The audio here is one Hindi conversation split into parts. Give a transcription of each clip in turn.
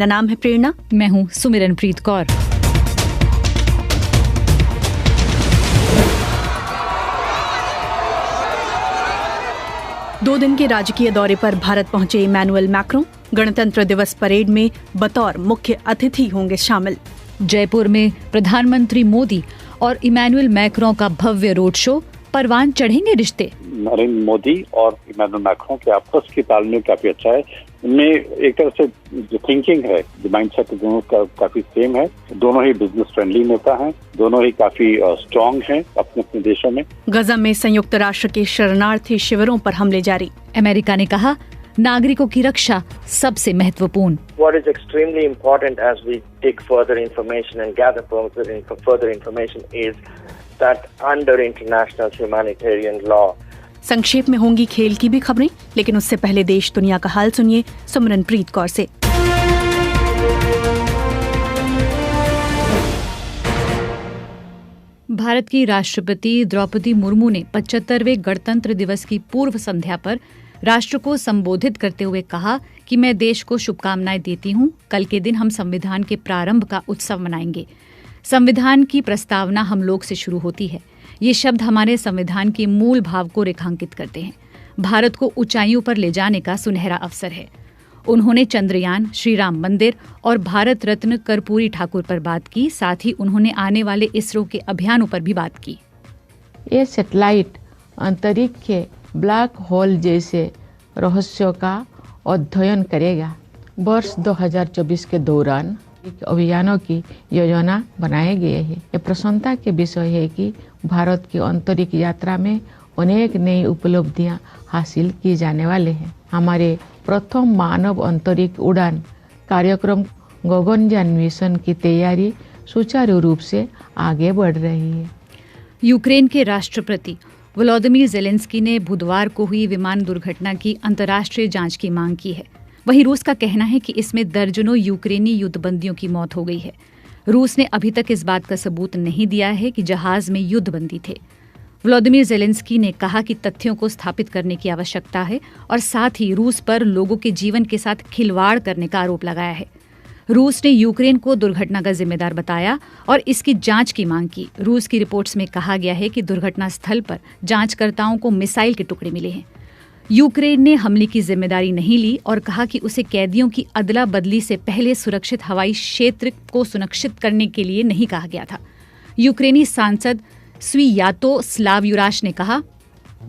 मेरा नाम है प्रेरणा। मैं हूँ सुमिरनप्रीत कौर। दो दिन के राजकीय दौरे पर भारत पहुंचे इमैनुअल मैक्रों। गणतंत्र दिवस परेड में बतौर मुख्य अतिथि होंगे शामिल। जयपुर में प्रधानमंत्री मोदी और इमैनुअल मैक्रों का भव्य रोड शो। परवान चढ़ेंगे रिश्ते। नरेंद्र मोदी और इमैनुअल मैक्रों के आपस की तालमेल काफी अच्छा है। इनमें एक तरह से जो थिंकिंग है, जो माइंडसेट दोनों का काफी सेम है। दोनों ही बिजनेस फ्रेंडली नेता हैं, दोनों ही काफी स्ट्रांग हैं अपने अपने देशों में। गजा में संयुक्त राष्ट्र के शरणार्थी शिविरों पर हमले जारी। अमेरिका ने कहा, नागरिकों की रक्षा सबसे महत्वपूर्ण। What is extremely important as we dig further information and gather further information is that under international humanitarian law. संक्षेप में होंगी खेल की भी खबरें, लेकिन उससे पहले देश दुनिया का हाल सुनिए सुमिरनप्रीत कौर से। भारत की राष्ट्रपति द्रौपदी मुर्मू ने 75वें गणतंत्र दिवस की पूर्व संध्या पर राष्ट्र को संबोधित करते हुए कहा कि मैं देश को शुभकामनाएं देती हूं। कल के दिन हम संविधान के प्रारंभ का उत्सव मनाएंगे। संविधान की प्रस्तावना हम लोग से शुरू होती है। ये शब्द हमारे संविधान के मूल भाव को रेखांकित करते हैं। भारत को ऊंचाइयों पर ले जाने का सुनहरा अवसर है। उन्होंने चंद्रयान, श्री राम मंदिर और भारत रत्न कर्पूरी ठाकुर पर बात की। साथ ही उन्होंने आने वाले इसरो के अभियानों पर भी बात की। ये सैटेलाइट अंतरिक्ष के ब्लैक होल जैसे रहस्यों का अध्ययन करेगा। वर्ष 2024 के दौरान अभियानों की योजना बनाए गए हैं। ये प्रसन्नता के विषय है कि भारत की अंतरिक्ष यात्रा में अनेक नई उपलब्धियां हासिल की जाने वाले हैं। हमारे प्रथम मानव अंतरिक्ष उड़ान कार्यक्रम गगनयान मिशन की तैयारी सुचारू रूप से आगे बढ़ रही है। यूक्रेन के राष्ट्रपति वोलोदिमीर ज़ेलेंस्की ने बुधवार को हुई विमान दुर्घटना की अंतर्राष्ट्रीय जांच की मांग की है। वहीं रूस का कहना है कि इसमें दर्जनों यूक्रेनी युद्धबंदियों की मौत हो गई है। रूस ने अभी तक इस बात का सबूत नहीं दिया है कि जहाज में युद्धबंदी थे। वोलोदिमीर ज़ेलेंस्की ने कहा कि तथ्यों को स्थापित करने की आवश्यकता है और साथ ही रूस पर लोगों के जीवन के साथ खिलवाड़ करने का आरोप लगाया है। रूस ने यूक्रेन को दुर्घटना का जिम्मेदार बताया और इसकी जांच की मांग की। रूस की रिपोर्ट्स में कहा गया है कि दुर्घटना स्थल पर जांचकर्ताओं को मिसाइल के टुकड़े मिले हैं। यूक्रेन ने हमले की जिम्मेदारी नहीं ली और कहा कि उसे कैदियों की अदला बदली से पहले सुरक्षित हवाई क्षेत्र को सुनिश्चित करने के लिए नहीं कहा गया था। यूक्रेनी सांसद स्वियातो स्लावयुराश ने कहा,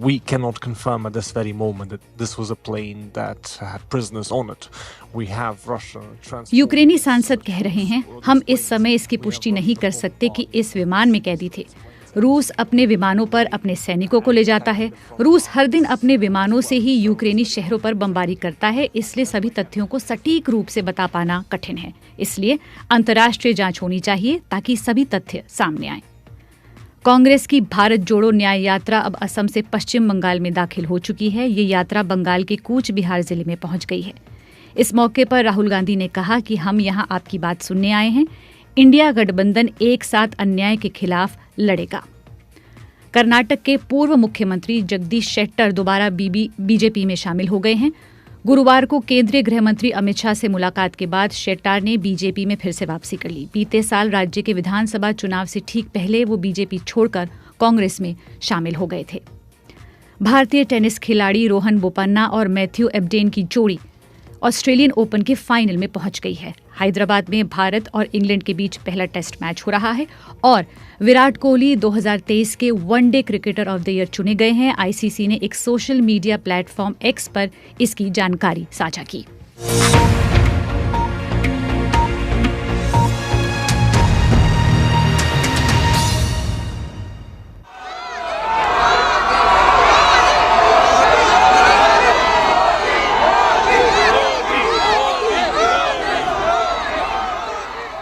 We cannot confirm at this very moment that this was a plane that had prisoners on it. We have Russian transport. यूक्रेनी सांसद कह रहे हैं, हम इस समय इसकी पुष्टि नहीं कर सकते कि इस विमान में कैदी थे। रूस अपने विमानों पर अपने सैनिकों को ले जाता है। रूस हर दिन अपने विमानों से ही यूक्रेनी शहरों पर बमबारी करता है। इसलिए सभी तथ्यों को सटीक रूप से बता पाना कठिन है। इसलिए अंतर्राष्ट्रीय जांच होनी चाहिए ताकि सभी तथ्य सामने आएं। कांग्रेस की भारत जोड़ो न्याय यात्रा अब असम से पश्चिम बंगाल में दाखिल हो चुकी है। ये यात्रा बंगाल के कूच बिहार जिले में पहुंच गई है। इस मौके पर राहुल गांधी ने कहा कि हम यहां आपकी बात सुनने आए हैं। इंडिया गठबंधन एक साथ अन्याय के खिलाफ लड़ेगा। कर्नाटक के पूर्व मुख्यमंत्री जगदीश शेट्टर दोबारा बीजेपी में शामिल हो गए हैं। गुरुवार को केंद्रीय गृह मंत्री अमित शाह से मुलाकात के बाद शेट्टार ने बीजेपी में फिर से वापसी कर ली। बीते साल राज्य के विधानसभा चुनाव से ठीक पहले वो बीजेपी छोड़कर कांग्रेस में शामिल हो गए थे। भारतीय टेनिस खिलाड़ी रोहन बोपन्ना और मैथ्यू एबडेन की जोड़ी ऑस्ट्रेलियन ओपन के फाइनल में पहुंच गई है। हैदराबाद में भारत और इंग्लैंड के बीच पहला टेस्ट मैच हो रहा है और विराट कोहली 2023 के one day cricketer of the year चुने गए हैं। आईसीसी ने एक सोशल मीडिया प्लेटफॉर्म एक्स पर इसकी जानकारी साझा की।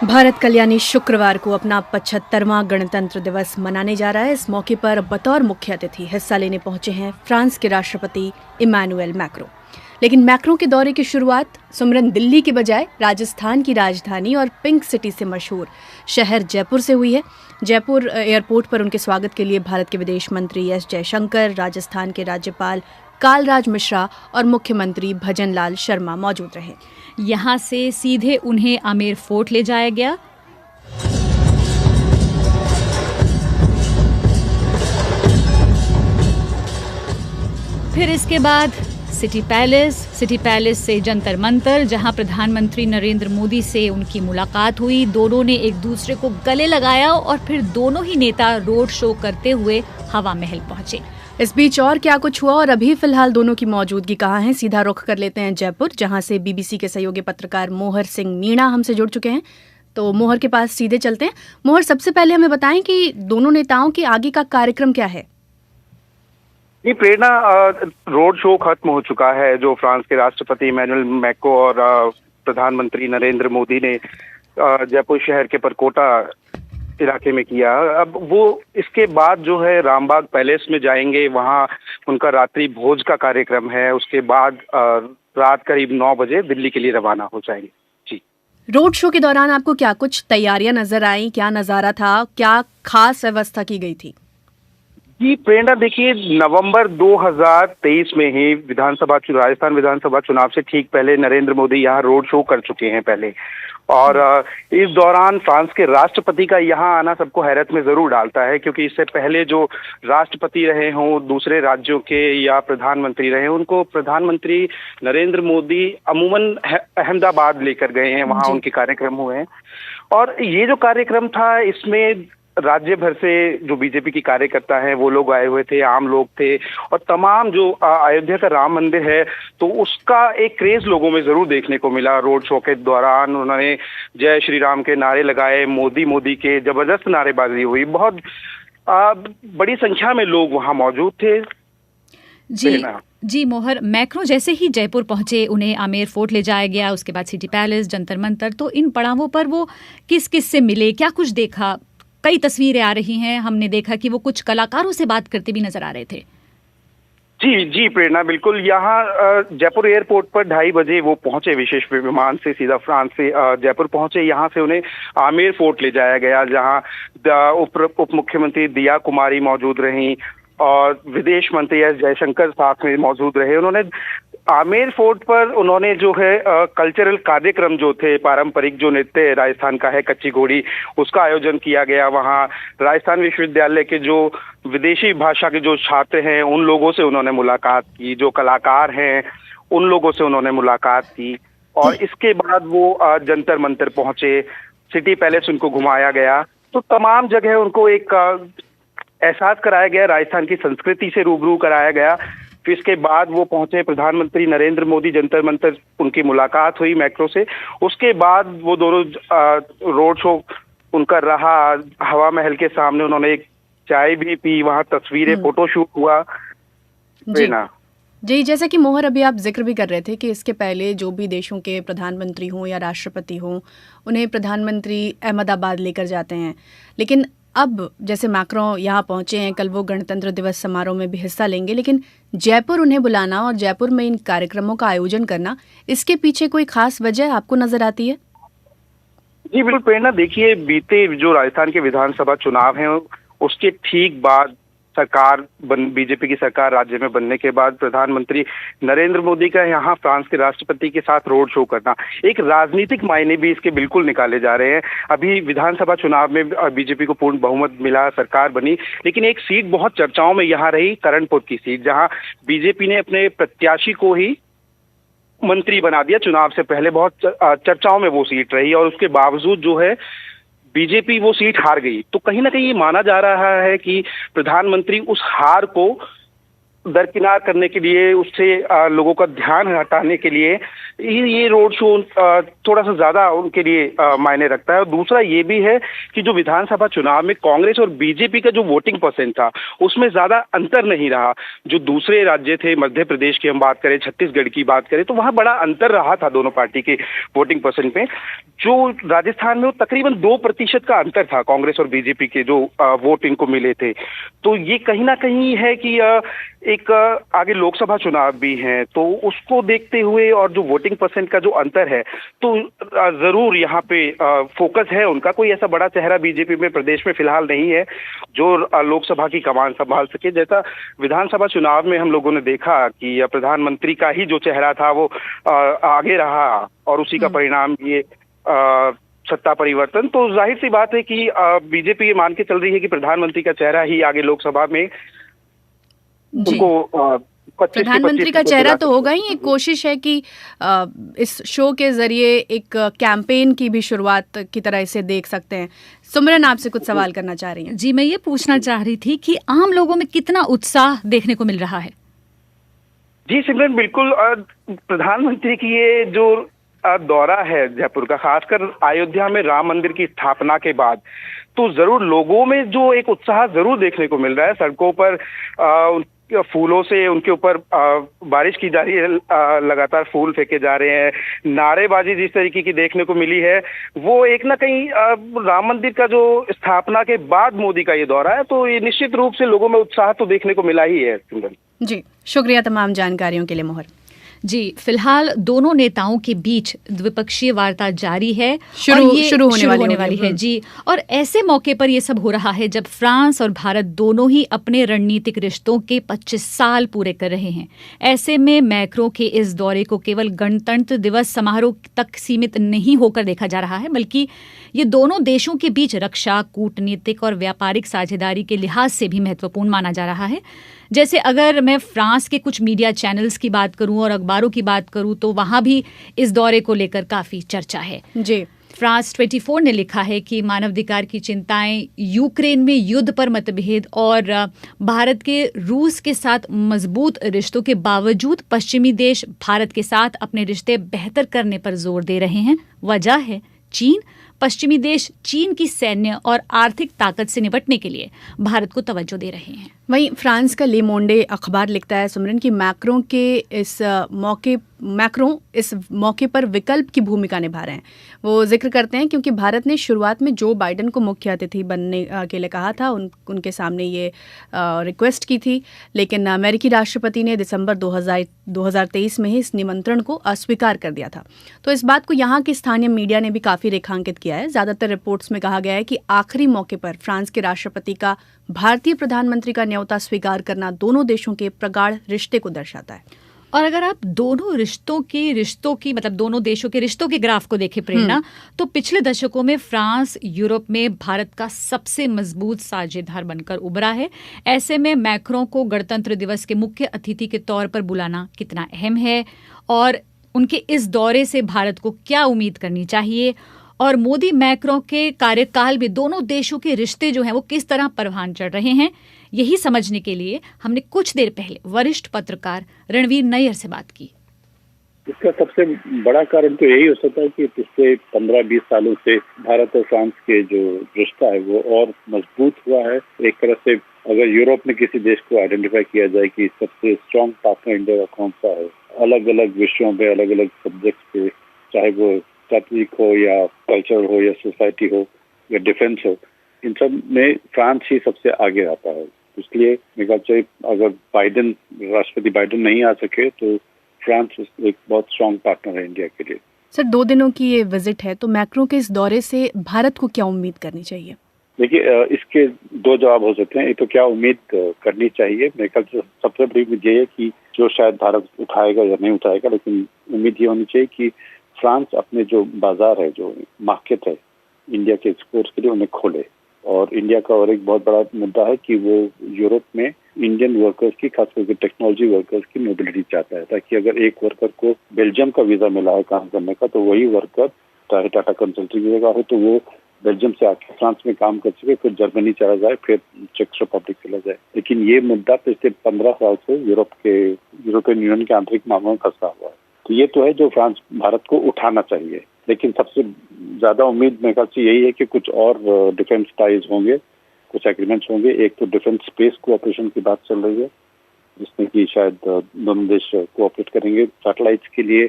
भारत कल्याणी शुक्रवार को अपना 75वां गणतंत्र दिवस मनाने जा रहा है। इस मौके पर बतौर मुख्य अतिथि हिस्सा लेने पहुंचे हैं फ्रांस के राष्ट्रपति इमैनुअल मैक्रों। लेकिन मैक्रों के दौरे की शुरुआत सुमिरन दिल्ली के बजाय राजस्थान की राजधानी और पिंक सिटी से मशहूर शहर जयपुर से हुई है। जयपुर एयरपोर्ट पर उनके स्वागत के लिए भारत के विदेश मंत्री एस जयशंकर, राजस्थान के राज्यपाल कालराज मिश्रा और मुख्यमंत्री भजन लाल शर्मा मौजूद रहे। यहाँ से सीधे उन्हें आमेर फोर्ट ले जाया गया। फिर इसके बाद सिटी पैलेस से जंतर मंतर, जहां प्रधानमंत्री नरेंद्र मोदी से उनकी मुलाकात हुई। दोनों ने एक दूसरे को गले लगाया और फिर दोनों ही नेता रोड शो करते हुए हवा महल पहुंचे। इस बीच और क्या कुछ हुआ और अभी फिलहाल दोनों की मौजूदगी कहाँ है, सीधा रुख कर लेते हैं जयपुर, जहां से बीबीसी के सहयोगी पत्रकार मोहर सिंह मीणा हमसे जुड़ चुके हैं। तो मोहर के पास सीधे चलते हैं। मोहर, सबसे पहले हमें बताएं कि दोनों नेताओं के आगे का कार्यक्रम क्या है। ये प्रेरणा, रोड शो खत्म हो चुका है जो फ्रांस के राष्ट्रपति इमैनुअल मैक्रों और प्रधानमंत्री नरेंद्र मोदी ने जयपुर शहर के परकोटा इलाके में किया। अब वो इसके बाद जो है रामबाग पैलेस में जाएंगे, वहाँ उनका रात्रि भोज का कार्यक्रम है। उसके बाद रात करीब 9 बजे दिल्ली के लिए रवाना हो जाएंगे। जी, रोड शो के दौरान आपको क्या कुछ तैयारियां नजर आई, क्या नजारा था, क्या खास व्यवस्था की गई थी? जी प्रेरणा, देखिए नवंबर 2023 में ही राजस्थान विधानसभा चुनाव से ठीक पहले नरेंद्र मोदी यहाँ रोड शो कर चुके हैं पहले, और इस दौरान फ्रांस के राष्ट्रपति का यहाँ आना सबको हैरत में जरूर डालता है, क्योंकि इससे पहले जो राष्ट्रपति रहे हों दूसरे राज्यों के या प्रधानमंत्री रहे, उनको प्रधानमंत्री नरेंद्र मोदी अमूमन अहमदाबाद लेकर गए हैं, वहाँ उनके कार्यक्रम हुए हैं। और ये जो कार्यक्रम था इसमें राज्य भर से जो बीजेपी की कार्यकर्ता हैं वो लोग आए हुए थे, आम लोग थे, और तमाम जो अयोध्या का राम मंदिर है तो उसका एक क्रेज लोगों में जरूर देखने को मिला। रोड शो के दौरान उन्होंने जय श्री राम के नारे लगाए, मोदी मोदी के जबरदस्त नारेबाजी हुई। बहुत बड़ी संख्या में लोग वहां मौजूद थे। जी मोहर, मैक्रों जैसे ही जयपुर पहुंचे उन्हें आमेर फोर्ट ले जाया गया, उसके बाद सिटी पैलेस, जंतर मंतर। तो इन पड़ावों पर वो किस किस से मिले, क्या कुछ देखा? कई तस्वीरें आ रही हैं, हमने देखा कि वो कुछ कलाकारों से बात करते भी नजर आ रहे थे। जी प्रेरणा, बिल्कुल। यहाँ जयपुर एयरपोर्ट पर 2:30 बजे वो पहुंचे, विशेष विमान से सीधा फ्रांस से जयपुर पहुंचे। यहाँ से उन्हें आमेर फोर्ट ले जाया गया, जहाँ उप मुख्यमंत्री दिया कुमारी मौजूद रहीं और विदेश मंत्री एस जयशंकर साथ में मौजूद रहे। उन्होंने आमेर फोर्ट पर उन्होंने जो है कल्चरल कार्यक्रम जो थे, पारंपरिक जो नृत्य राजस्थान का है कच्ची घोड़ी, उसका आयोजन किया गया। वहाँ राजस्थान विश्वविद्यालय के जो विदेशी भाषा के जो छात्र हैं उन लोगों से उन्होंने मुलाकात की, जो कलाकार हैं उन लोगों से उन्होंने मुलाकात की, और इसके बाद वो जंतर मंतर पहुंचे, सिटी पैलेस उनको घुमाया गया। तो तमाम जगह उनको एक एहसास कराया गया, राजस्थान की संस्कृति से रूबरू कराया गया। फिर इसके बाद वो पहुंचे प्रधानमंत्री नरेंद्र मोदी, जंतर मंतर उनकी मुलाकात हुई मैक्रो से। उसके बाद वो दोनों रोड शो उनका रहा, हवा महल के सामने उन्होंने एक चाय भी पी, वहां तस्वीरें फोटोशूट हुआ। जी, जैसा कि मोहर अभी आप जिक्र भी कर रहे थे कि इसके पहले जो भी देशों के प्रधानमंत्री हों या राष्ट्रपति हों उन्हें प्रधानमंत्री अहमदाबाद लेकर जाते हैं, लेकिन अब जैसे मैक्रों यहाँ पहुंचे हैं, कल वो गणतंत्र दिवस समारोह में भी हिस्सा लेंगे, लेकिन जयपुर उन्हें बुलाना और जयपुर में इन कार्यक्रमों का आयोजन करना, इसके पीछे कोई खास वजह आपको नजर आती है? जी बिल्कुल प्रेरणा, देखिए बीते जो राजस्थान के विधानसभा चुनाव हैं उसके ठीक बाद बीजेपी की सरकार राज्य में बनने के बाद प्रधानमंत्री नरेंद्र मोदी का यहाँ फ्रांस के राष्ट्रपति के साथ रोड शो करना, एक राजनीतिक मायने भी इसके बिल्कुल निकाले जा रहे हैं। अभी विधानसभा चुनाव में बीजेपी को पूर्ण बहुमत मिला, सरकार बनी, लेकिन एक सीट बहुत चर्चाओं में यहाँ रही, करणपुर की सीट, जहाँ बीजेपी ने अपने प्रत्याशी को ही मंत्री बना दिया। चुनाव से पहले बहुत चर्चाओं में वो सीट रही और उसके बावजूद जो है बीजेपी वो सीट हार गई। तो कहीं ना कहीं ये माना जा रहा है कि प्रधानमंत्री उस हार को दरकिनार करने के लिए, उससे लोगों का ध्यान हटाने के लिए ये रोड शो थोड़ा सा ज्यादा उनके लिए मायने रखता है। और दूसरा ये भी है कि जो विधानसभा चुनाव में कांग्रेस और बीजेपी का जो वोटिंग परसेंट था उसमें ज्यादा अंतर नहीं रहा। जो दूसरे राज्य थे, मध्य प्रदेश की हम बात करें, छत्तीसगढ़ की बात करें, तो वहां बड़ा अंतर रहा था दोनों पार्टी के वोटिंग परसेंट में। जो राजस्थान में वो तकरीबन 2% का अंतर था कांग्रेस और बीजेपी के जो वोट इनको मिले थे। तो ये कहीं ना कहीं है कि एक आगे लोकसभा चुनाव भी हैं, तो उसको देखते हुए और जो वोटिंग परसेंट का जो अंतर है, तो जरूर यहाँ पे फोकस है उनका। कोई ऐसा बड़ा चेहरा बीजेपी में प्रदेश में फिलहाल नहीं है जो लोकसभा की कमान संभाल सके। जैसा विधानसभा चुनाव में हम लोगों ने देखा कि प्रधानमंत्री का ही जो चेहरा था वो आगे रहा और उसी का परिणाम ये सत्ता परिवर्तन। तो जाहिर सी बात है कि बीजेपी ये मान के चल रही है कि प्रधानमंत्री का चेहरा ही आगे लोकसभा में उनको प्रधानमंत्री का चेहरा तो होगा ही। एक कोशिश है कि इस शो के जरिए एक कैंपेन की भी शुरुआत की तरह इसे देख सकते हैं। सिमरन आपसे कुछ सवाल करना चाह रही हैं। जी, मैं ये पूछना चाह रही थी कि आम लोगों में कितना उत्साह देखने को मिल रहा है? जी सिमरन, बिल्कुल प्रधानमंत्री की ये जो दौरा है जयपुर का, खासकर अयोध्या में राम मंदिर की स्थापना के बाद, तो जरूर लोगों में जो एक उत्साह जरूर देखने को मिल रहा है। सड़कों पर फूलों से उनके ऊपर बारिश की जा रही है, लगातार फूल फेंके जा रहे हैं, नारेबाजी जिस तरीके की देखने को मिली है, वो एक ना कहीं राम मंदिर का जो स्थापना के बाद मोदी का ये दौरा है, तो ये निश्चित रूप से लोगों में उत्साह तो देखने को मिला ही है। जी, शुक्रिया तमाम जानकारियों के लिए मोहर। जी, फिलहाल दोनों नेताओं के बीच द्विपक्षीय वार्ता जारी है, शुरू होने वाली है। जी, और ऐसे मौके पर ये सब हो रहा है जब फ्रांस और भारत दोनों ही अपने रणनीतिक रिश्तों के 25 साल पूरे कर रहे हैं। ऐसे में मैक्रों के इस दौरे को केवल गणतंत्र दिवस समारोह तक सीमित नहीं होकर देखा जा रहा है, बल्कि ये दोनों देशों के बीच रक्षा, कूटनीतिक और व्यापारिक साझेदारी के लिहाज से भी महत्वपूर्ण माना जा रहा है। जैसे अगर मैं फ्रांस के कुछ मीडिया चैनल्स की बात करूं और अखबारों की बात करूं, तो वहां भी इस दौरे को लेकर काफी चर्चा है। जी, फ्रांस 24 ने लिखा है कि मानवाधिकार की चिंताएं, यूक्रेन में युद्ध पर मतभेद और भारत के रूस के साथ मजबूत रिश्तों के बावजूद पश्चिमी देश भारत के साथ अपने रिश्ते बेहतर करने पर जोर दे रहे हैं। वजह है चीन। पश्चिमी देश चीन की सैन्य और आर्थिक ताकत से निपटने के लिए भारत को तवज्जो दे रहे हैं। वहीं फ्रांस का ले मोंडे अखबार लिखता है सिमरन की मैक्रों इस मौके पर विकल्प की भूमिका निभा रहे हैं। वो जिक्र करते हैं क्योंकि भारत ने शुरुआत में जो बाइडेन को मुख्य अतिथि बनने के लिए कहा था, उनके सामने ये रिक्वेस्ट की थी, लेकिन अमेरिकी राष्ट्रपति ने दिसंबर 2023 में ही इस निमंत्रण को अस्वीकार कर दिया था। तो इस बात को यहाँ की स्थानीय मीडिया ने भी काफ़ी रेखांकित किया है। ज़्यादातर रिपोर्ट्स में कहा गया है कि आखिरी मौके पर फ्रांस के राष्ट्रपति का भारतीय प्रधानमंत्री का न्योता स्वीकार करना दोनों देशों के प्रगाढ़ रिश्ते को दर्शाता है। और अगर आप दोनों देशों के रिश्तों के ग्राफ को देखें प्रेरणा, तो पिछले दशकों में फ्रांस यूरोप में भारत का सबसे मजबूत साझेदार बनकर उभरा है। ऐसे में मैक्रों को गणतंत्र दिवस के मुख्य अतिथि के तौर पर बुलाना कितना अहम है और उनके इस दौरे से भारत को क्या उम्मीद करनी चाहिए, और मोदी मैक्रों के कार्यकाल में दोनों देशों के रिश्ते जो हैं वो किस तरह परवान चढ़ रहे हैं, यही समझने के लिए हमने कुछ देर पहले वरिष्ठ पत्रकार रणवीर नैयर से बात की। इसका सबसे बड़ा कारण तो यही हो सकता है कि पिछले 15-20 सालों से भारत और फ्रांस के जो रिश्ता है वो और मजबूत हुआ है। एक तरह से अगर यूरोप में किसी देश को आइडेंटिफाई किया जाए कि सबसे स्ट्रॉन्ग पार्टनर इंडिया का कौन सा है, अलग अलग विषयों पे, अलग अलग सब्जेक्ट पे, चाहे वो कैथलिक हो या कल्चर हो या सोसाइटी हो या डिफेंस हो, इन सब में फ्रांस ही सबसे आगे आता है। इसलिए मेरे ख्याल से अगर राष्ट्रपति बाइडेन नहीं आ सके तो फ्रांस एक बहुत स्ट्रॉन्ग पार्टनर है इंडिया के लिए। सर, 2 दिनों की ये विजिट है, तो मैक्रों के इस दौरे से भारत को क्या उम्मीद करनी चाहिए? देखिए, इसके 2 जवाब हो सकते हैं। एक तो क्या उम्मीद करनी चाहिए, मेरे ख्याल से सबसे बड़ी उम्मीद ये है कि जो शायद भारत उठाएगा या नहीं उठाएगा, लेकिन उम्मीद ये होनी चाहिए कि फ्रांस अपने जो बाजार है, जो मार्केट है इंडिया के एक्सपोर्ट्स के लिए, उन्हें खोले। और इंडिया का और एक बहुत बड़ा मुद्दा है कि वो यूरोप में इंडियन वर्कर्स की, खास करके टेक्नोलॉजी वर्कर्स की मोबिलिटी चाहता है, ताकि अगर एक वर्कर को बेल्जियम का वीजा मिला है काम करने का, तो वही वर्कर चाहे टाटा कंसल्टिंग वीजा का हो तो वो बेल्जियम से आके फ्रांस में काम कर सके, फिर जर्मनी चला जाए, फिर चेक रिपब्लिक चला जाए। लेकिन ये मुद्दा पिछले 15 साल से यूरोपियन यूनियन के आंतरिक मामलों में फंसा हुआ है। तो ये तो है जो फ्रांस भारत को उठाना चाहिए। लेकिन सबसे ज्यादा उम्मीद मेरे ख्याल से यही है कि कुछ और डिफेंस टाइज होंगे, कुछ एग्रीमेंट्स होंगे। एक तो डिफेंस स्पेस कोऑपरेशन की बात चल रही है, जिसमें कि शायद दोनों देश कोऑपरेट करेंगे सैटेलाइट्स के लिए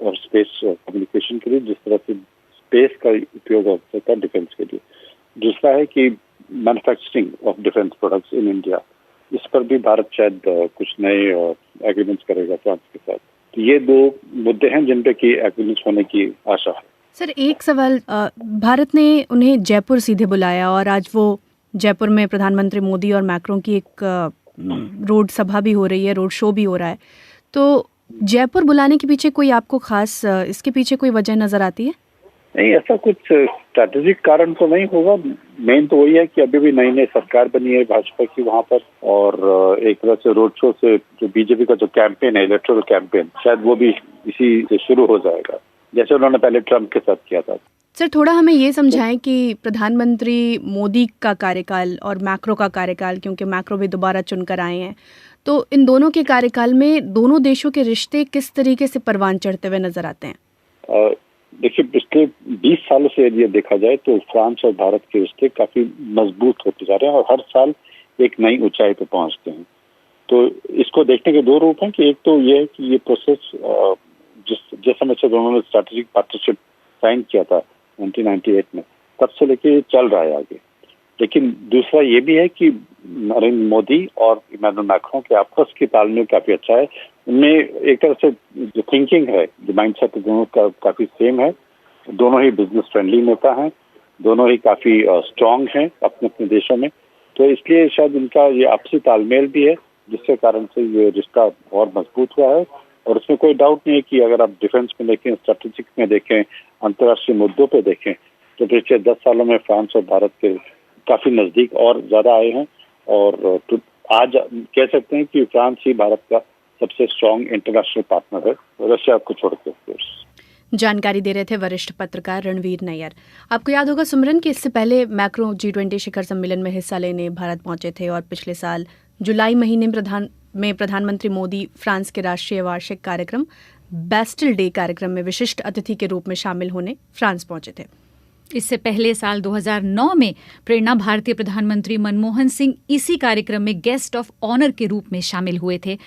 और स्पेस कम्युनिकेशन के लिए, जिस तरह से स्पेस का उपयोग हो सकता है डिफेंस के लिए। दूसरा है कि manufacturing of defence products in India, इस पर भी भारत शायद कुछ नए एग्रीमेंट्स करेगा फ्रांस के साथ। तो ये दो मुद्दे हैं जिन पे की एग्रीमेंट्स होने की आशा है। सर एक सवाल, भारत ने उन्हें जयपुर सीधे बुलाया और आज वो जयपुर में प्रधानमंत्री मोदी और मैक्रों की एक रोड सभा भी हो रही है, रोड शो भी हो रहा है। तो जयपुर बुलाने के पीछे कोई आपको खास इसके पीछे कोई वजह नजर आती है? नहीं, ऐसा कुछ स्ट्रैटेजिक कारण तो नहीं होगा। मेन तो वही है कि अभी भी नई नई सरकार बनी है भाजपा की वहाँ पर, और एक तरह से रोड शो से जो बीजेपी का जो कैंपेन है, इलेक्टोरल कैंपेन, शायद वो भी इसी से शुरू हो जाएगा, जैसे उन्होंने पहले ट्रम्प के साथ किया था। सर थोड़ा हमें ये समझाएं कि प्रधानमंत्री मोदी का कार्यकाल और मैक्रो का कार्यकाल, क्योंकि मैक्रो भी दोबारा चुनकर आए हैं, तो इन दोनों के कार्यकाल में दोनों देशों के रिश्ते किस तरीके से परवान चढ़ते हुए नजर आते हैं? देखिए, पिछले 20 सालों से यदि देखा जाए तो फ्रांस और भारत के रिश्ते काफी मजबूत होते जा रहे हैं और हर साल एक नई ऊंचाई पे पहुंचते हैं। तो इसको देखने के दो रूप हैं कि एक तो ये है कि ये प्रोसेस जिस समय से दोनों ने स्ट्रैटेजिक पार्टनरशिप साइन किया था 1998 में, तब से लेके चल रहा है आगे। लेकिन दूसरा ये भी है कि नरेंद्र मोदी और इमैनुअल मैक्रों के आपस की तालमेल काफी अच्छा है। उनमें एक तरह से जो थिंकिंग है, जो माइंडसेट दोनों का काफी सेम है। दोनों ही बिजनेस फ्रेंडली नेता हैं, दोनों ही काफी स्ट्रांग हैं अपने अपने देशों में। तो इसलिए शायद इनका ये आपसी तालमेल भी है, जिसके कारण से ये रिश्ता और मजबूत हुआ है। और उसमें कोई डाउट नहीं है कि अगर आप डिफेंस में देखें, स्ट्रेटेजिक में देखें, अंतर्राष्ट्रीय मुद्दों पे देखें, तो पिछले 10 सालों में फ्रांस और भारत के काफी नजदीक और ज्यादा आए हैं। और तो आज कह सकते हैं कि फ्रांस ही भारत का सबसे स्ट्रॉन्ग इंटरनेशनल पार्टनर है, रशिया को छोड़ के। जानकारी दे रहे थे वरिष्ठ पत्रकार रणवीर नैयर। आपको याद होगा सुमरन कि इससे पहले मैक्रो G20 शिखर सम्मेलन में हिस्सा लेने भारत पहुंचे थे और पिछले साल जुलाई महीने में प्रधानमंत्री मोदी फ्रांस के राष्ट्रीय वार्षिक कार्यक्रम बैस्टिल डे कार्यक्रम में विशिष्ट अतिथि के रूप में शामिल होने फ्रांस पहुंचे थे। इससे पहले साल 2009 में प्रेरणा भारतीय प्रधानमंत्री मनमोहन सिंह इसी कार्यक्रम में गेस्ट ऑफ ऑनर के रूप में शामिल हुए थे।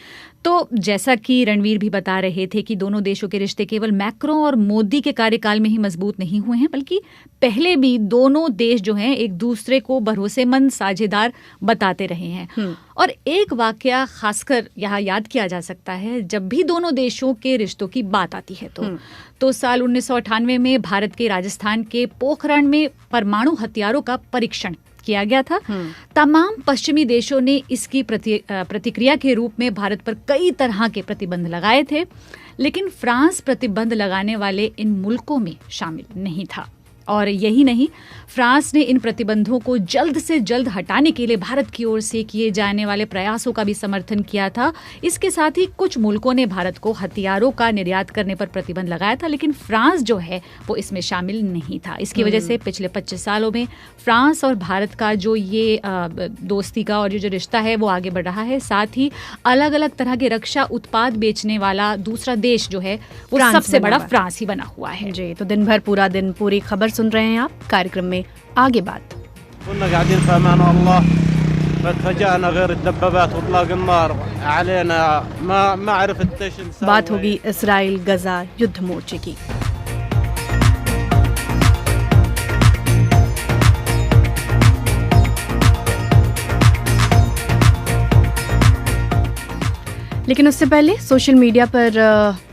तो जैसा कि रणवीर भी बता रहे थे कि दोनों देशों के रिश्ते केवल मैक्रो और मोदी के कार्यकाल में ही मजबूत नहीं हुए हैं, बल्कि पहले भी दोनों देश जो हैं एक दूसरे को भरोसेमंद साझेदार बताते रहे हैं। और एक वाकया खासकर यहाँ याद किया जा सकता है जब भी दोनों देशों के रिश्तों की बात आती है तो साल 1998 में भारत के राजस्थान के पोखरण में परमाणु हथियारों का परीक्षण किया गया था। तमाम पश्चिमी देशों ने इसकी प्रतिक्रिया के रूप में भारत पर कई तरह के प्रतिबंध लगाए थे, लेकिन फ्रांस प्रतिबंध लगाने वाले इन मुल्कों में शामिल नहीं था। और यही नहीं, फ्रांस ने इन प्रतिबंधों को जल्द से जल्द हटाने के लिए भारत की ओर से किए जाने वाले प्रयासों का भी समर्थन किया था। इसके साथ ही कुछ मुल्कों ने भारत को हथियारों का निर्यात करने पर प्रतिबंध लगाया था, लेकिन फ्रांस जो है वो इसमें शामिल नहीं था। इसकी वजह से पिछले 25 सालों में फ्रांस और भारत का जो ये दोस्ती का और जो रिश्ता है वो आगे बढ़ रहा है। साथ ही अलग अलग तरह के रक्षा उत्पाद बेचने वाला दूसरा देश जो है वो सबसे बड़ा फ्रांस ही बना हुआ है। जी, तो दिन भर पूरा दिन पूरी खबर सुन रहे हैं आप। कार्यक्रम में आगे बात होगी इस्राइल गजा युद्ध मोर्चे की। लेकिन उससे पहले सोशल मीडिया पर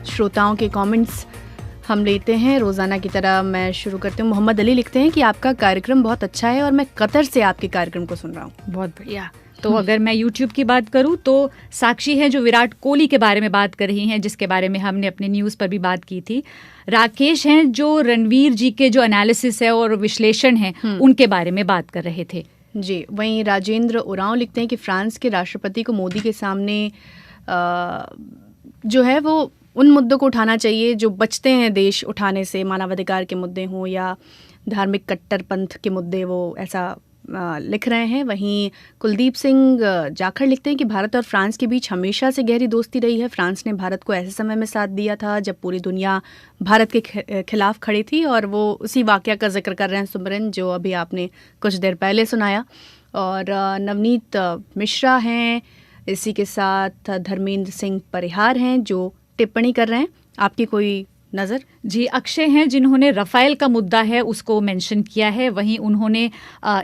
श्रोताओं के कमेंट्स हम लेते हैं रोज़ाना की तरह। मैं शुरू करती हूँ। मोहम्मद अली लिखते हैं कि आपका कार्यक्रम बहुत अच्छा है और मैं कतर से आपके कार्यक्रम को सुन रहा हूँ। बहुत बढ़िया। तो अगर मैं YouTube की बात करूँ तो साक्षी है जो विराट कोहली के बारे में बात कर रही हैं, जिसके बारे में हमने अपने न्यूज़ पर भी बात की थी। राकेश हैं जो रणवीर जी के जो एनालिसिस है और विश्लेषण है उनके बारे में बात कर रहे थे। जी, वहीं राजेंद्र उरांव लिखते हैं कि फ्रांस के राष्ट्रपति को मोदी के सामने जो है वो उन मुद्दों को उठाना चाहिए जो बचते हैं देश उठाने से, मानवाधिकार के मुद्दे हों या धार्मिक कट्टरपंथ के मुद्दे, वो ऐसा लिख रहे हैं। वहीं कुलदीप सिंह जाखड़ लिखते हैं कि भारत और फ्रांस के बीच हमेशा से गहरी दोस्ती रही है। फ्रांस ने भारत को ऐसे समय में साथ दिया था जब पूरी दुनिया भारत के खिलाफ खड़ी थी, और वो उसी वाकया का जिक्र कर रहे हैं सुमरन, जो अभी आपने कुछ देर पहले सुनाया। और नवनीत मिश्रा हैं, इसी के साथ धर्मेंद्र सिंह परिहार हैं जो टिप्पणी कर रहे हैं। आपकी कोई नजर जी, अक्षय हैं जिन्होंने रफाइल का मुद्दा है उसको मेंशन किया है, वहीं उन्होंने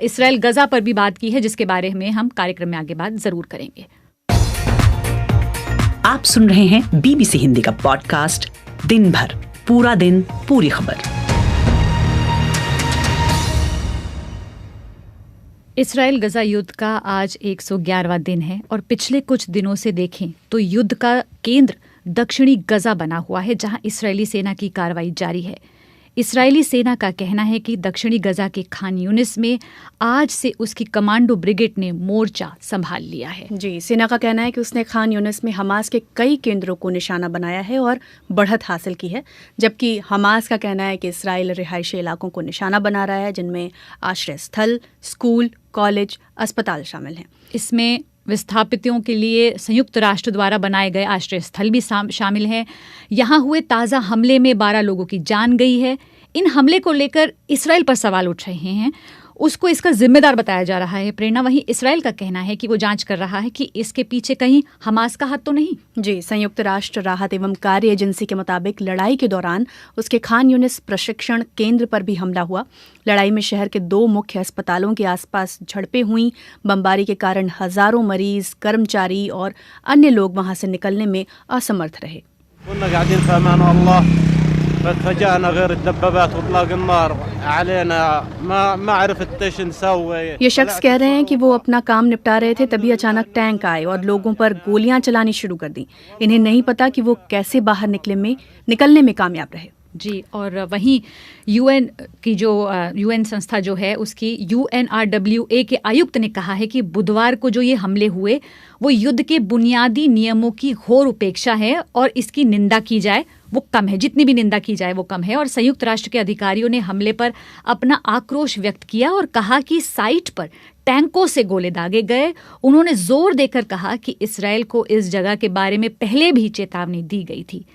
इसराइल गजा पर भी बात की है, जिसके बारे में हम कार्यक्रम में आगे बात जरूर करेंगे। आप सुन रहे हैं BBC हिंदी का पॉडकास्ट दिन भर, पूरा दिन पूरी खबर। इसराइल गजा युद्ध का आज 111वां दिन है और पिछले कुछ दिनों से देखें तो युद्ध का केंद्र दक्षिणी गजा बना हुआ है, जहां इस्राएली सेना की कार्रवाई जारी है। इस्राएली सेना का कहना है कि दक्षिणी गजा के खान यूनिस में आज से उसकी कमांडो ब्रिगेड ने मोर्चा संभाल लिया है। जी, सेना का कहना है कि उसने खान यूनिस में हमास के कई केंद्रों को निशाना बनाया है और बढ़त हासिल की है, जबकि हमास का कहना है कि इसराइल रिहायशी इलाकों को निशाना बना रहा है, जिनमें आश्रय स्थल, स्कूल, कॉलेज, अस्पताल शामिल हैं। इसमें विस्थापितों के लिए संयुक्त राष्ट्र द्वारा बनाए गए आश्रय स्थल भी शामिल हैं। यहाँ हुए ताज़ा हमले में 12 लोगों की जान गई है। इन हमले को लेकर इसराइल पर सवाल उठ रहे हैं, उसको इसका जिम्मेदार बताया जा रहा है। प्रेरणा, वहीं इसराइल का कहना है कि वो जांच कर रहा है कि इसके पीछे कहीं हमास का हाथ तो नहीं। जी, संयुक्त राष्ट्र राहत एवं कार्य एजेंसी के मुताबिक लड़ाई के दौरान उसके खान यूनिस प्रशिक्षण केंद्र पर भी हमला हुआ। लड़ाई में शहर के 2 मुख्य अस्पतालों के आसपास झड़पें हुई। बमबारी के कारण हजारों मरीज, कर्मचारी और अन्य लोग वहां से निकलने में असमर्थ रहे। ये शख्स कह रहे हैं कि वो अपना काम निपटा रहे थे, तभी अचानक टैंक आए और लोगों पर गोलियां चलानी शुरू कर दी। इन्हें नहीं पता कि वो कैसे बाहर निकलने में कामयाब रहे। जी, और वहीं यूएन की जो यूएन संस्था जो है उसकी UNRWA के आयुक्त ने कहा है कि बुधवार को जो ये हमले हुए वो युद्ध के बुनियादी नियमों की घोर उपेक्षा है और इसकी निंदा की जाए वो कम है, जितनी भी निंदा की जाए वो कम है। और संयुक्त राष्ट्र के अधिकारियों ने हमले पर अपना आक्रोश व्यक्त किया और कहा कि साइट पर टैंकों से गोले दागे गए। उन्होंने जोर देकर कहा कि इसराइल को इस जगह के बारे में पहले भी चेतावनी दी गई थी।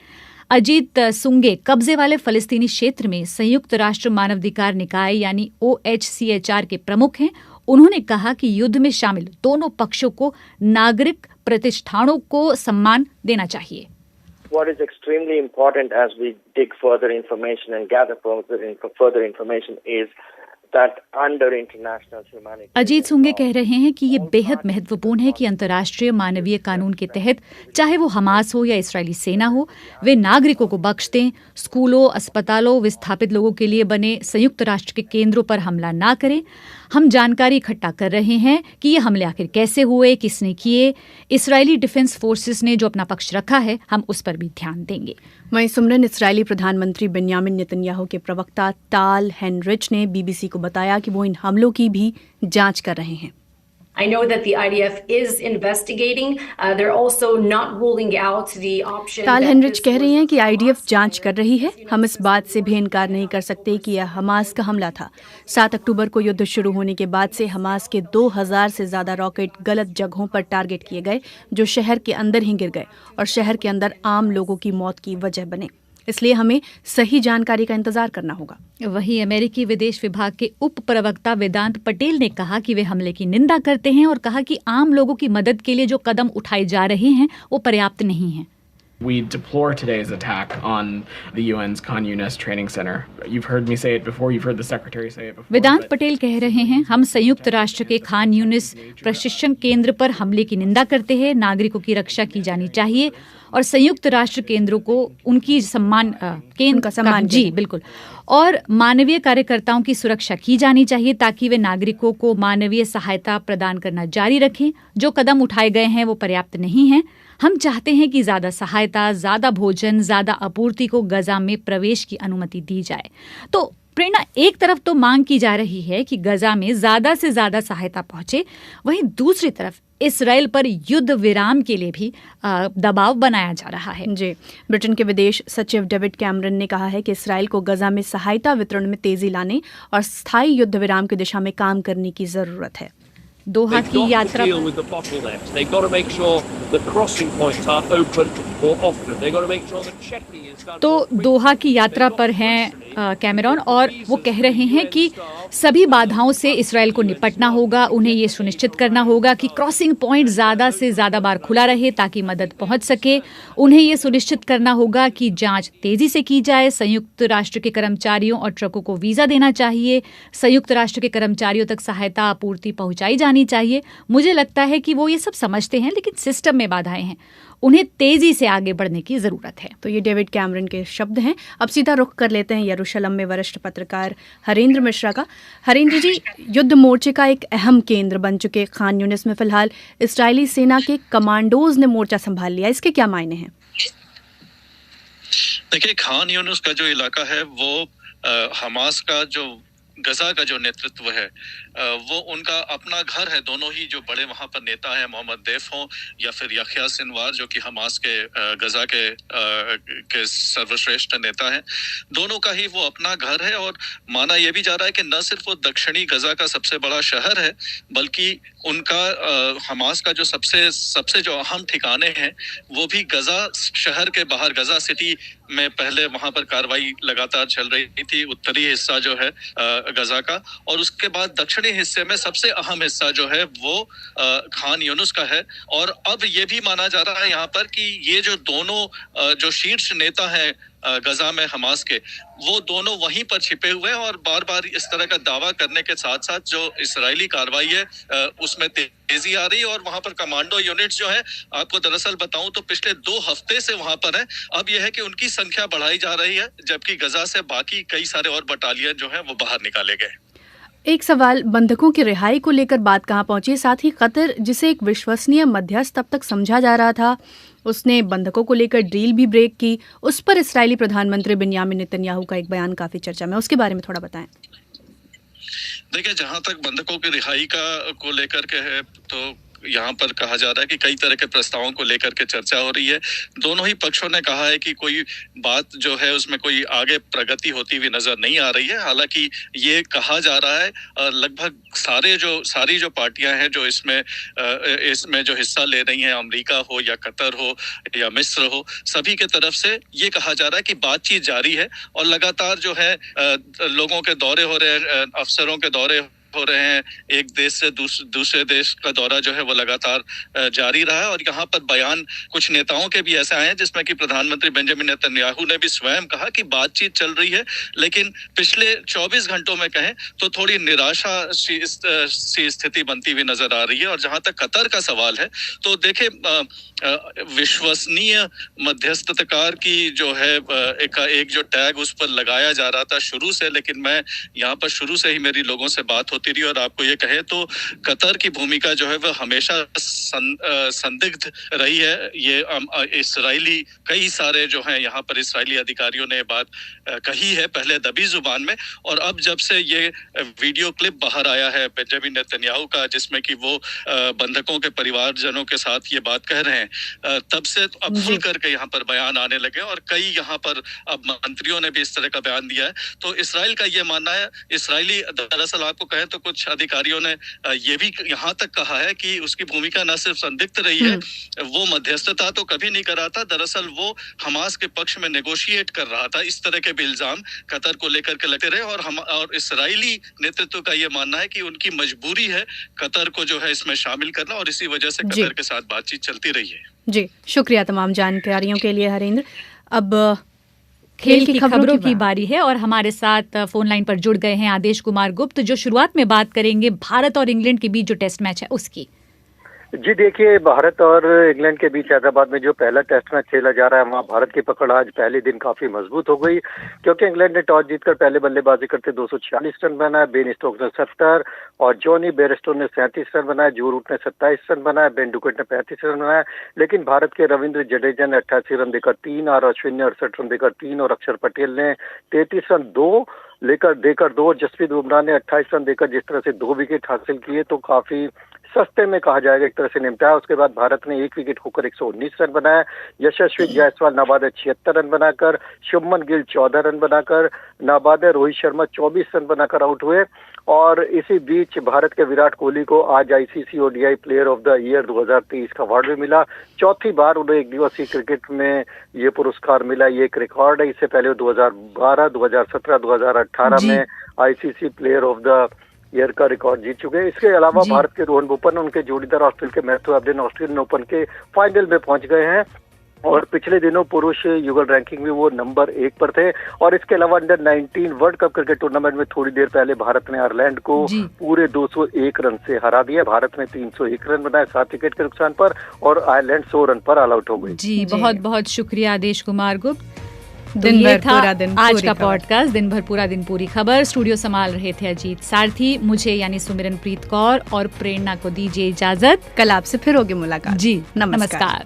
अजीत सुंगे कब्जे वाले फलस्तीनी क्षेत्र में संयुक्त राष्ट्र मानवाधिकार निकाय यानी OHCHR के प्रमुख हैं। उन्होंने कहा कि युद्ध में शामिल दोनों पक्षों को नागरिक प्रतिष्ठानों को सम्मान देना चाहिए। What is extremely important as we dig further information and gather further information is that under international humanitarian Ajit सुंगे कह रहे हैं कि ये बेहद महत्वपूर्ण है कि अंतर्राष्ट्रीय मानवीय कानून के तहत चाहे वो हमास हो या इस्राएली सेना हो, वे नागरिकों को बख्श दें। स्कूलों, अस्पतालों, विस्थापित लोगों के लिए बने संयुक्त राष्ट्र के केंद्रों पर हमला ना करें। हम जानकारी इकट्ठा कर रहे हैं कि ये हमले आखिर कैसे हुए, किसने किए। इस्राएली डिफेंस फोर्सेस ने जो अपना पक्ष रखा है, हम उस पर भी ध्यान देंगे। वहीं सुमरन, इस्राएली प्रधानमंत्री बेंयामिन नेतन्याहू के प्रवक्ता टाल हेनरिच ने BBC को बताया कि वो इन हमलों की भी जांच कर रहे हैं। I know that the IDF is investigating. They're also not ruling out the option. टाल हेनरिच कह रही हैं कि IDF जांच कर रही है। हम इस बात से भी इनकार नहीं कर सकते कि यह हमास का हमला था। 7 अक्टूबर को युद्ध शुरू होने के बाद से हमास के 2000 से ज्यादा रॉकेट गलत जगहों पर टारगेट किए गए, जो शहर के अंदर ही गिर गए और शहर के अंदर आम लोगों की मौत की वजह बने। इसलिए हमें सही जानकारी का इंतजार करना होगा। वहीं अमेरिकी विदेश विभाग के उप प्रवक्ता वेदांत पटेल ने कहा कि वे हमले की निंदा करते हैं और कहा कि आम लोगों की मदद के लिए जो कदम उठाए जा रहे हैं वो पर्याप्त नहीं हैं। We deplore today's attack on the UN's Khan Yunis Training Center. You've heard me say it before, you've heard the Secretary say it before. वेदांत पटेल कह रहे हैं, हम संयुक्त राष्ट्र के खान यूनिस प्रशिक्षण केंद्र पर हमले की निंदा करते हैं। नागरिकों की रक्षा की जानी चाहिए और संयुक्त राष्ट्र केंद्रों को उनकी सम्मान जी बिल्कुल, और मानवीय कार्यकर्ताओं की सुरक्षा की जानी चाहिए ताकि वे नागरिकों को मानवीय सहायता प्रदान करना जारी रखें। जो कदम उठाए गए हैं वो पर्याप्त नहीं हैं। हम चाहते हैं कि ज़्यादा सहायता, ज़्यादा भोजन, ज़्यादा आपूर्ति को गजा में प्रवेश की अनुमति दी जाए। तो प्रेरणा, एक तरफ तो मांग की जा रही है कि गजा में ज़्यादा से ज़्यादा सहायता पहुंचे, वहीं दूसरी तरफ इसराइल पर युद्ध विराम के लिए भी दबाव बनाया जा रहा है। जी, ब्रिटेन के विदेश सचिव डेविड कैमरन ने कहा है कि इसराइल को गजा में सहायता वितरण में तेजी लाने और स्थायी युद्ध विराम की दिशा में काम करने की जरूरत है। दोहा की यात्रा तो दोहा की यात्रा पर हैं कैमरॉन और वो कह रहे हैं कि सभी बाधाओं से इसराइल को निपटना होगा। उन्हें ये सुनिश्चित करना होगा कि क्रॉसिंग पॉइंट ज़्यादा से ज़्यादा बार खुला रहे ताकि मदद पहुंच सके। उन्हें ये सुनिश्चित करना होगा कि जांच तेज़ी से की जाए। संयुक्त राष्ट्र के कर्मचारियों और ट्रकों को वीज़ा देना चाहिए। संयुक्त राष्ट्र के कर्मचारियों तक सहायता आपूर्ति पहुंचाई जानी चाहिए। मुझे लगता है कि वो ये सब समझते हैं, लेकिन सिस्टम में बाधाएं हैं। उन्हें तेजी से आगे बढ़ने की जरूरत है। तो ये डेविड कैमरन के शब्द हैं। अब सीधा रुख कर लेते हैं यरूशलम में वरिष्ठ पत्रकार हरेंद्र मिश्रा का। हरेंद्र जी, युद्ध मोर्चे का एक अहम केंद्र बन चुके खान यूनिस में फिलहाल इस्राएली सेना के कमांडोज ने मोर्चा संभाल लिया, इसके क्या मायने हैं? देखिए, खान यूनिस का जो इलाका है वो हमास का जो गजा का जो नेतृत्व है वो उनका अपना घर है। दोनों ही जो बड़े वहां पर नेता हैं, मोहम्मद देफ हों या फिर यहया सिनवार जो कि हमास के गजा के सर्वश्रेष्ठ नेता हैं, दोनों का ही वो अपना घर है। और माना यह भी जा रहा है कि न सिर्फ वो दक्षिणी गजा का सबसे बड़ा शहर है, बल्कि उनका हमास का जो सबसे जो अहम ठिकाने हैं वो भी गजा शहर के बाहर, गजा सिटी में पहले वहां पर कार्रवाई लगातार चल रही थी, उत्तरी हिस्सा जो है गजा का, और उसके बाद दक्षिणी हिस्से में सबसे अहम हिस्सा जो है वो खान यूनिस का है। और अब ये भी माना जा रहा है यहाँ पर कि ये जो दोनों जो शीर्ष नेता हैं गजा में हमास के, वो दोनों वहीं पर छिपे हुए हैं और बार बार इस तरह का दावा करने के साथ साथ जो इजरायली कार्रवाई है उसमें तेजी आ रही है। और वहां पर कमांडो यूनिट्स जो है, आपको दरअसल बताऊं तो पिछले 2 हफ्ते से वहां पर है। अब यह है कि उनकी संख्या बढ़ाई जा रही है, जबकि गजा से बाकी कई सारे और बटालियन जो है वो बाहर निकाले गए। एक सवाल, बंधकों की रिहाई को लेकर बात कहां पहुंची? साथ ही कतर, जिसे एक विश्वसनीय मध्यस्थ तब तक समझा जा रहा था, उसने बंधकों को लेकर डील भी ब्रेक की। उस पर इस्राएली प्रधानमंत्री बिन्यामिन नेतन्याहू का एक बयान काफी चर्चा में, उसके बारे में थोड़ा बताएं। देखिए, जहां तक बंधकों की रिहाई को लेकर के है तो यहाँ पर कहा जा रहा है कि कई तरह के प्रस्तावों को लेकर के चर्चा हो रही है। दोनों ही पक्षों ने कहा है कि कोई बात जो है उसमें कोई आगे प्रगति होती हुई नजर नहीं आ रही है। हालांकि ये कहा जा रहा है लगभग सारी जो पार्टियां हैं जो इसमें जो हिस्सा ले रही हैं, अमेरिका हो या कतर हो या मिस्र हो, सभी के तरफ से ये कहा जा रहा है कि बातचीत जारी है और लगातार जो है लोगों के दौरे हो रहे हैं, अफसरों के दौरे हो रहे हैं। एक देश से दूसरे देश का दौरा जो है वो लगातार जारी रहा है। और यहाँ पर बयान कुछ नेताओं के भी ऐसे आए हैं जिसमें कि प्रधानमंत्री बेंजामिन नेतन्याहू ने भी स्वयं कहा कि बातचीत चल रही है, लेकिन पिछले 24 घंटों में कहें तो थोड़ी निराशा सी स्थिति बनती हुई नजर आ रही है। और जहां तक कतर का सवाल है तो देखे, विश्वसनीय मध्यस्थताकार की जो है एक जो टैग उस पर लगाया जा रहा था शुरू से, लेकिन मैं यहाँ पर शुरू से ही मेरी लोगों से बात होती रही और आपको ये कहे तो कतर की भूमिका जो है वह हमेशा संदिग्ध रही है। ये इस्राएली कई सारे जो हैं यहाँ पर इस्राएली अधिकारियों ने बात कही है, पहले दबी जुबान में, और अब जब से ये वीडियो क्लिप बाहर आया है बेंजामिन नेतन्याहू का जिसमें कि वो बंधकों के परिवारजनों के साथ ये बात कह रहे हैं, तब से अब खुल करके यहाँ पर बयान आने लगे और कई यहाँ पर अब मंत्रियों ने भी इस तरह का बयान दिया है। तो इस्राएल का ये मानना है, इस्राएली दरअसल आपको कहें तो कुछ अधिकारियों ने ये भी यहाँ तक कहा है कि उसकी भूमिका न सिर्फ संदिग्ध रही है, वो मध्यस्थता तो कभी नहीं कर रहा था, दरअसल वो हमास के पक्ष में नेगोशिएट कर रहा था। इस तरह के भी इल्जाम कतर को लेकर के लगते रहे और इस्राएली नेतृत्व का ये मानना है कि उनकी मजबूरी है कतर को जो है इसमें शामिल करना और इसी वजह से कतर के साथ बातचीत चलती रही है। जी, शुक्रिया तमाम जानकारियों के लिए हरेंद्र। अब खेल की खबरों की बारी है और हमारे साथ फोन लाइन पर जुड़ गए हैं आदेश कुमार गुप्त, जो शुरुआत में बात करेंगे भारत और इंग्लैंड के बीच जो टेस्ट मैच है उसकी। जी देखिए, भारत और इंग्लैंड के बीच हैदराबाद में जो पहला टेस्ट मैच खेला जा रहा है वहाँ भारत की पकड़ आज पहले दिन काफी मजबूत हो गई, क्योंकि इंग्लैंड ने टॉस जीतकर पहले बल्लेबाजी करते 246 रन बनाए। बेन स्टोक्स ने 70 और जॉनी बेयरस्टो ने 37 रन बनाए। जो रूट ने 27 रन बनाए। बेन डुकेट ने 35 रन बनाए। लेकिन भारत के रविंद्र जडेजा ने 88 रन देकर 3 और अश्विन ने 68 रन देकर 3 और अक्षर पटेल ने 33 रन देकर 2। जसप्रीत बुमराह ने 28 रन देकर जिस तरह से 2 विकेट हासिल किए तो काफी सस्ते में कहा जाएगा एक तरह से निपटाया। उसके बाद भारत ने 1 विकेट खोकर 119 रन बनाया। यशस्वी जायसवाल नाबादे 76 रन बनाकर, शुभमन गिल 14 रन बनाकर, नाबादे रोहित शर्मा 24 रन बनाकर आउट हुए। और इसी बीच भारत के विराट कोहली को आज ICC ODI player of the year 2023 का अवार्ड भी मिला। चौथी बार उन्हें एक दिवसीय क्रिकेट में ये पुरस्कार मिला। ये एक रिकॉर्ड है। इससे पहले 2012, 2017, 2018 में ICC player of the year का रिकॉर्ड जीत चुके हैं। इसके अलावा भारत के रोहन बोपन्ना, उनके जोड़ीदार ऑस्ट्रेलिया के मैथ्यू एबडेन ऑस्ट्रेलियन ओपन के फाइनल में पहुंच गए हैं। और पिछले दिनों पुरुष युगल रैंकिंग में वो नंबर 1 पर थे। और इसके अलावा under 19 world cup cricket tournament में थोड़ी देर पहले भारत ने आयरलैंड को पूरे 201 रन से हरा दिया। भारत ने 301 रन बनाए 7 विकेट के नुकसान पर, और आयरलैंड 100 रन पर ऑल आउट हो गई। जी बहुत बहुत शुक्रिया आदेश कुमार गुप्त। दिन भर पूरा दिन आज का पॉडकास्ट दिन भर पूरा दिन पूरी खबर। स्टूडियो संभाल रहे थे अजीत सारथी, मुझे यानी सुमिरन प्रीत कौर और प्रेरणा को दीजिए इजाजत। कल आपसे फिर होगी मुलाकात। जी नमस्कार।